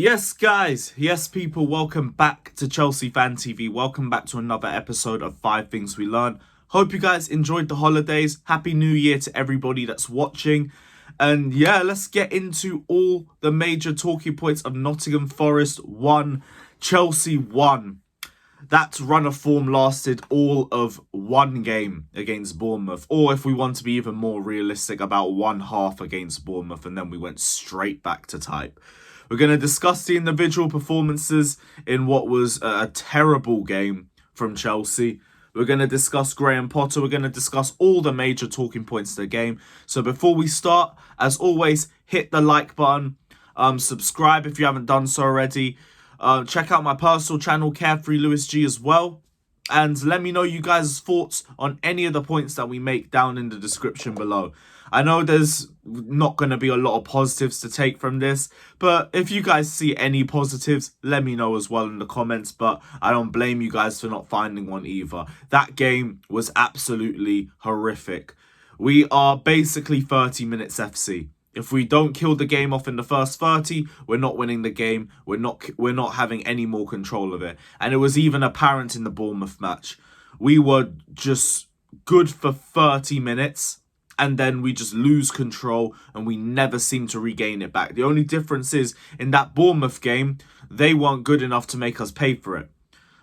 Yes, guys. Yes, people. Welcome back to Chelsea Fan TV. Welcome back to another episode of 5 Things We Learned. Hope you guys enjoyed the holidays. Happy New Year to everybody that's watching. And yeah, let's get into all the major talking points of Nottingham Forest 1, Chelsea 1. That run of form lasted all of one game against Bournemouth. Or if we want to be even more realistic, about one half against Bournemouth. And then we went straight back to type. We're going to discuss the individual performances in what was a terrible game from Chelsea. We're going to discuss Graham Potter. We're going to discuss all the major talking points of the game. So before we start, as always, hit the like button. Subscribe if you haven't done so already. Check out my personal channel, Carefree Lewis G, as well. And let me know you guys' thoughts on any of the points that we make down in the description below. I know there's not going to be a lot of positives to take from this, but if you guys see any positives, let me know as well in the comments. But I don't blame you guys for not finding one either. That game was absolutely horrific. We are basically 30 minutes FC. If we don't kill the game off in the first 30, we're not winning the game. We're not having any more control of it. And it was even apparent in the Bournemouth match. We were just good for 30 minutes. And then we just lose control and we never seem to regain it back. The only difference is in that Bournemouth game, they weren't good enough to make us pay for it.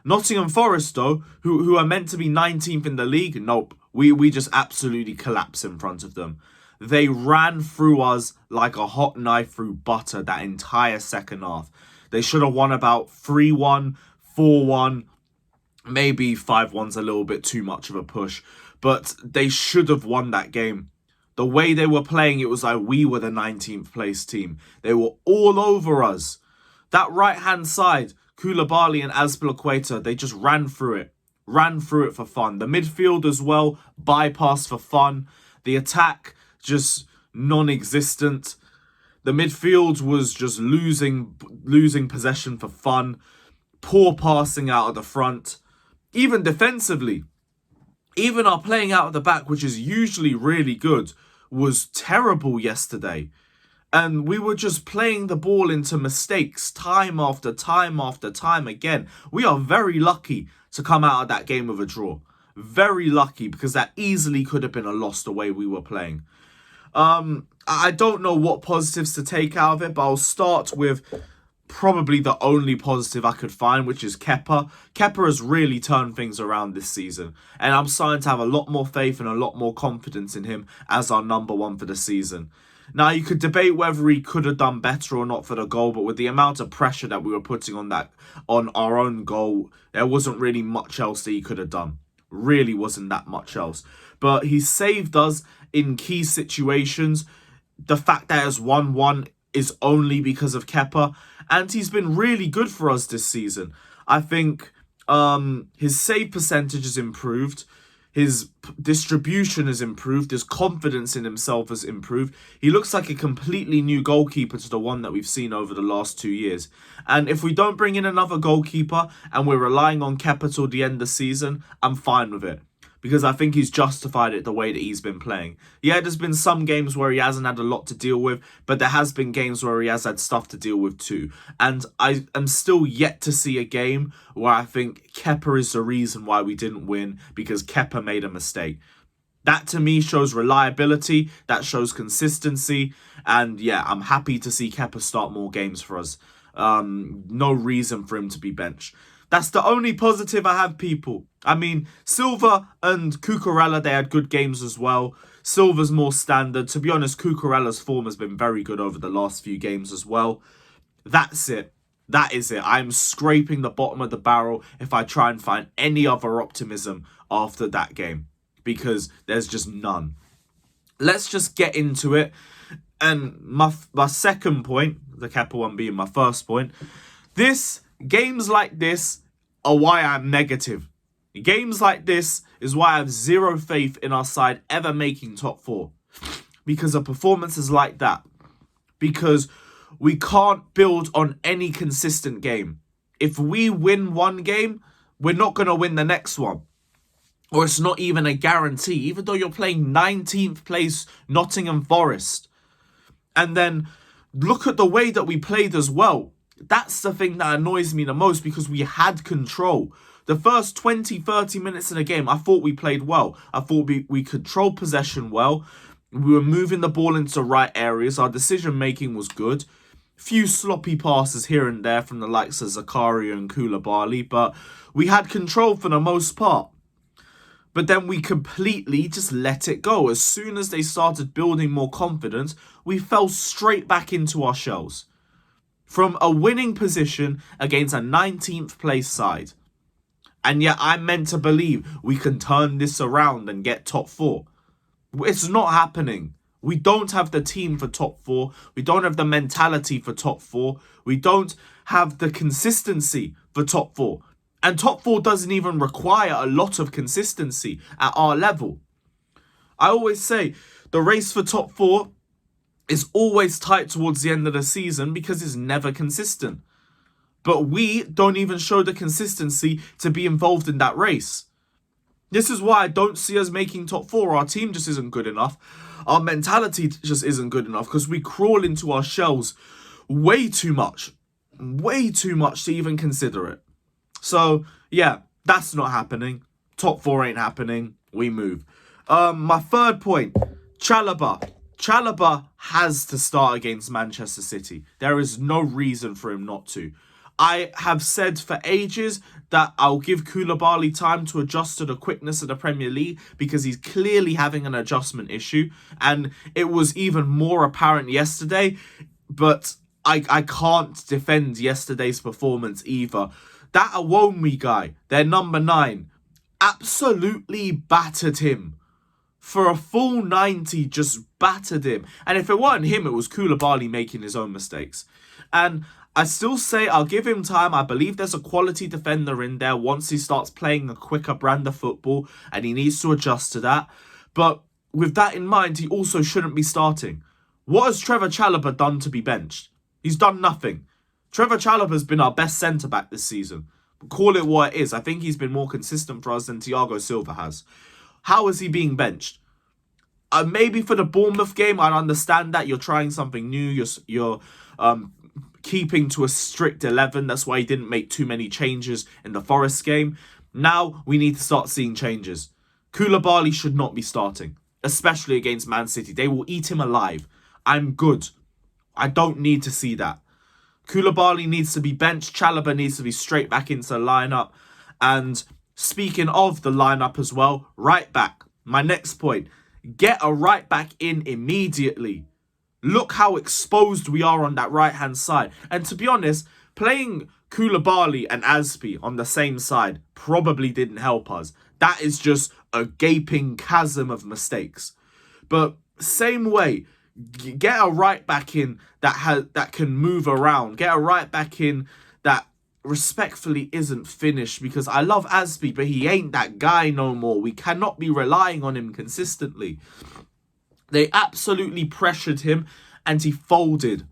Nottingham Forest, though, who are meant to be 19th in the league, nope. We just absolutely collapse in front of them. They ran through us like a hot knife through butter that entire second half. They should have won about 3-1, 4-1, maybe 5-1's a little bit too much of a push. But they should have won that game. The way they were playing, it was like we were the 19th place team. They were all over us. That right-hand side, Koulibaly and Azpilicueta, they just ran through it. Ran through it for fun. The midfield as well, bypass for fun. The attack, just non-existent. The midfield was just losing possession for fun. Poor passing out of the front. Even defensively. Even our playing out of the back, which is usually really good, was terrible yesterday. And we were just playing the ball into mistakes time after time after time again. We are very lucky to come out of that game with a draw. Very lucky, because that easily could have been a loss the way we were playing. I don't know what positives to take out of it, but I'll start with probably the only positive I could find, which is Kepa. Kepa has really turned things around this season. And I'm starting to have a lot more faith and a lot more confidence in him as our number one for the season. Now, you could debate whether he could have done better or not for the goal, but with the amount of pressure that we were putting on our own goal, there wasn't really much else that he could have done. Really wasn't that much else. But he saved us in key situations. The fact that it's 1-1 is only because of Kepa. And he's been really good for us this season. I think his save percentage has improved. His distribution has improved. His confidence in himself has improved. He looks like a completely new goalkeeper to the one that we've seen over the last 2 years. And if we don't bring in another goalkeeper and we're relying on Kepa till the end of the season, I'm fine with it. Because I think he's justified it the way that he's been playing. Yeah, there's been some games where he hasn't had a lot to deal with, but there has been games where he has had stuff to deal with too. And I am still yet to see a game where I think Kepa is the reason why we didn't win, because Kepa made a mistake. That to me shows reliability, that shows consistency, and yeah, I'm happy to see Kepa start more games for us. No reason for him to be benched. That's the only positive I have, people. I mean, Silva and Cucurella, they had good games as well. Silva's more standard. To be honest, Cucurella's form has been very good over the last few games as well. That's it. That is it. I'm scraping the bottom of the barrel if I try and find any other optimism after that game. Because there's just none. Let's just get into it. And my second point, the Kepa one being my first point, games like this are why I'm negative. Games like this is why I have zero faith in our side ever making top 4. Because of performances like that. Because we can't build on any consistent game. If we win one game, we're not going to win the next one. Or it's not even a guarantee. Even though you're playing 19th place Nottingham Forest. And then look at the way that we played as well. That's the thing that annoys me the most, because we had control. The first 20, 30 minutes in the game, I thought we played well. I thought we controlled possession well. We were moving the ball into the right areas. Our decision-making was good. Few sloppy passes here and there from the likes of Zakaria and Koulibaly, but we had control for the most part. But then we completely just let it go. As soon as they started building more confidence, we fell straight back into our shells. From a winning position against a 19th place side. And yet I'm meant to believe we can turn this around and get top 4. It's not happening. We don't have the team for top 4. We don't have the mentality for top 4. We don't have the consistency for top 4. And top 4 doesn't even require a lot of consistency at our level. I always say the race for top 4 is always tight towards the end of the season because it's never consistent. But we don't even show the consistency to be involved in that race. This is why I don't see us making top 4. Our team just isn't good enough. Our mentality just isn't good enough because we crawl into our shells way too much. Way too much to even consider it. So, yeah, that's not happening. Top 4 ain't happening. We move. My third point, Chalobah. Chalobah has to start against Manchester City. There is no reason for him not to. I have said for ages that I'll give Koulibaly time to adjust to the quickness of the Premier League because he's clearly having an adjustment issue. And it was even more apparent yesterday. But I can't defend yesterday's performance either. That Iwobi guy, their number 9, absolutely battered him. For a full 90, just battered him. And if it weren't him, it was Koulibaly making his own mistakes. And I still say I'll give him time. I believe there's a quality defender in there once he starts playing a quicker brand of football, and he needs to adjust to that. But with that in mind, he also shouldn't be starting. What has Trevor Chalobah done to be benched? He's done nothing. Trevor Chalobah's been our best centre-back this season. Call it what it is. I think he's been more consistent for us than Thiago Silva has. How is he being benched? Maybe for the Bournemouth game, I understand that you're trying something new. You're keeping to a strict 11. That's why he didn't make too many changes in the Forest game. Now we need to start seeing changes. Koulibaly should not be starting, especially against Man City. They will eat him alive. I'm good. I don't need to see that. Koulibaly needs to be benched. Chalobah needs to be straight back into the lineup. And speaking of the lineup as well, right back. My next point. Get a right back in immediately. Look how exposed we are on that right-hand side. And to be honest, playing Koulibaly and Azpi on the same side probably didn't help us. That is just a gaping chasm of mistakes. But same way, get a right back in that can move around. Get a right back in that respectfully isn't finished, because I love Azpi, but he ain't that guy no more. We cannot be relying on him consistently. They absolutely pressured him and he folded.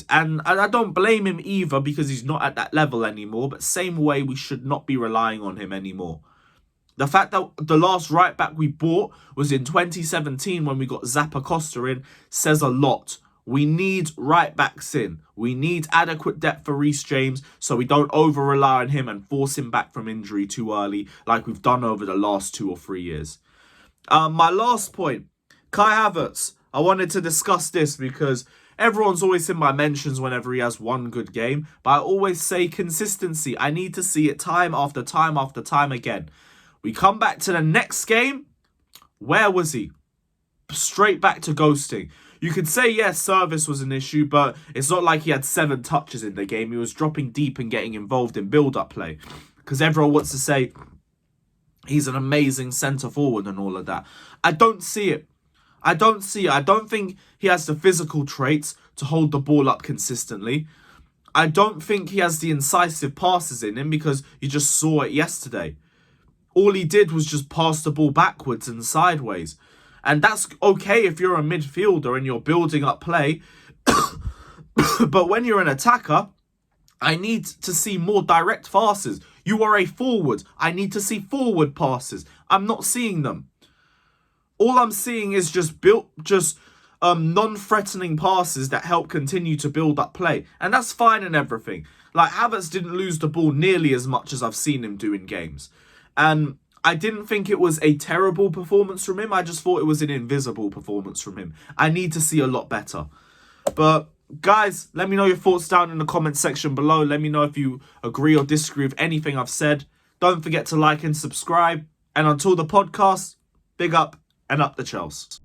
And I don't blame him either because he's not at that level anymore. But same way, we should not be relying on him anymore. The fact that the last right back we bought was in 2017 when we got Zappa Costa in says a lot. We need right backs in. We need adequate depth for Reece James so we don't over-rely on him and force him back from injury too early like we've done over the last 2 or 3 years. My last point, Kai Havertz. I wanted to discuss this because everyone's always in my mentions whenever he has one good game. But I always say consistency. I need to see it time after time after time again. We come back to the next game. Where was he? Straight back to ghosting. You could say, yes, service was an issue, but it's not like he had 7 touches in the game. He was dropping deep and getting involved in build-up play. Because everyone wants to say he's an amazing centre-forward and all of that. I don't see it. I don't think he has the physical traits to hold the ball up consistently. I don't think he has the incisive passes in him because you just saw it yesterday. All he did was just pass the ball backwards and sideways. And that's okay if you're a midfielder and you're building up play. But when you're an attacker, I need to see more direct passes. You are a forward. I need to see forward passes. I'm not seeing them. All I'm seeing is just non-threatening passes that help continue to build up play. And that's fine and everything. Like, Havertz didn't lose the ball nearly as much as I've seen him do in games. And I didn't think it was a terrible performance from him. I just thought it was an invisible performance from him. I need to see a lot better. But guys, let me know your thoughts down in the comment section below. Let me know if you agree or disagree with anything I've said. Don't forget to like and subscribe. And until the podcast, big up and up the Chels.